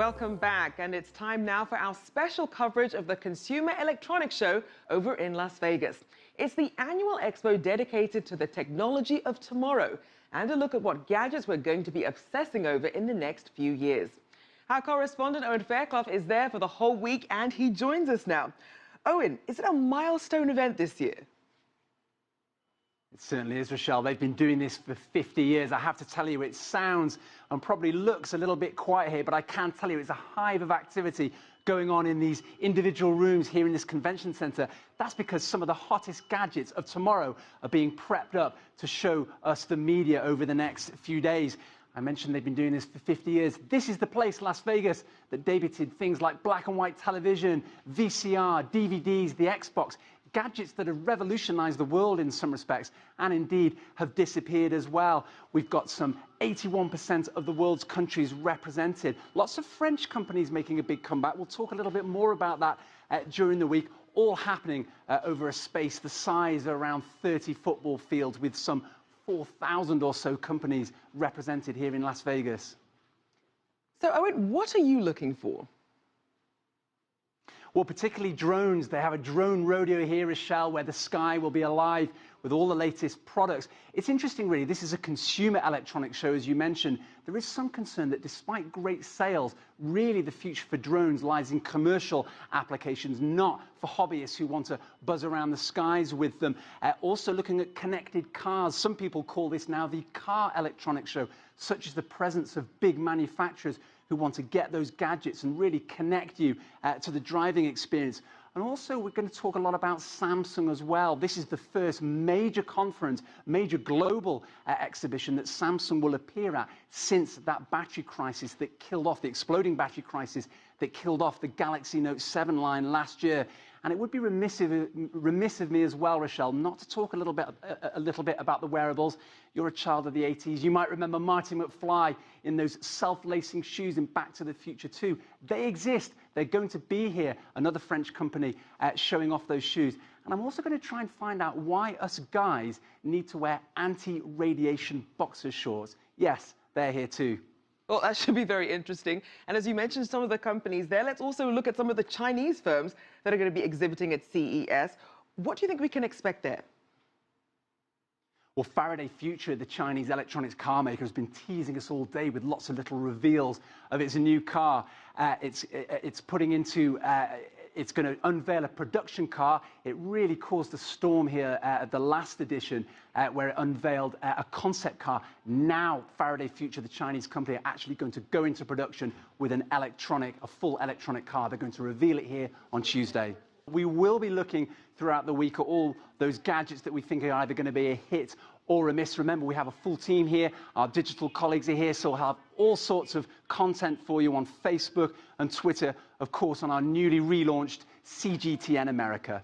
Welcome back, and it's time now for our special coverage of the Consumer Electronics Show over in Las Vegas. It's the annual expo dedicated to the technology of tomorrow and a look at what gadgets we're going to be obsessing over in the next few years. Our correspondent Owen Fairclough is there for the whole week, and he joins us now. Owen, is it a milestone event this year? It certainly is, Rochelle. They've been doing this for 50 years. I have to tell you, it sounds and probably looks a little bit quiet here, but I can tell you it's a hive of activity going on in these individual rooms here in this convention center. That's because some of the hottest gadgets of tomorrow are being prepped up to show us the media over the next few days. I mentioned they've been doing this for 50 years. This is the place, Las Vegas, that debuted things like black and white television, VCR, DVDs, the Xbox, gadgets that have revolutionized the world in some respects and indeed have disappeared as well. We've got some 81% of the world's countries represented. Lots of French companies making a big comeback. We'll talk a little bit more about that during the week, all happening over a space the size of around 30 football fields with some 4,000 or so companies represented here in Las Vegas. So, Owen, what are you looking for? Well, particularly drones. They have a drone rodeo here, Rochelle, where the sky will be alive with all the latest products. It's interesting, really. This is a consumer electronics show, as you mentioned. There is some concern that despite great sales, really the future for drones lies in commercial applications, not for hobbyists who want to buzz around the skies with them. Also looking at connected cars. Some people call this now the car electronics show, such as the presence of big manufacturers who want to get those gadgets and really connect you to the driving experience. And also, we're going to talk a lot about Samsung as well. This is the first major conference, major global exhibition that Samsung will appear at since that battery crisis that killed off, the exploding battery crisis that killed off the Galaxy Note 7 line last year. And it would be remiss of me as well, Rochelle, not to talk a little bit about the wearables. You're a child of the 80s. You might remember Marty McFly in those self-lacing shoes in Back to the Future 2. They exist. They're going to be here, another French company showing off those shoes. And I'm also going to try and find out why us guys need to wear anti-radiation boxer shorts. Yes, they're here too. Well, that should be very interesting. And as you mentioned, some of the companies there, let's also look at some of the Chinese firms that are going to be exhibiting at CES. What do you think we can expect there? Well, Faraday Future, the Chinese electronics car maker, has been teasing us all day with lots of little reveals of its new car. It's going to unveil a production car. It really caused a storm here at the last edition where it unveiled a concept car. Now, Faraday Future, the Chinese company, are actually going to go into production with a full electronic car. They're going to reveal it here on Tuesday. We will be looking throughout the week at all those gadgets that we think are either going to be a hit or a miss. Remember, we have a full team here. Our digital colleagues are here, so we'll have all sorts of content for you on Facebook and Twitter, of course, on our newly relaunched CGTN America.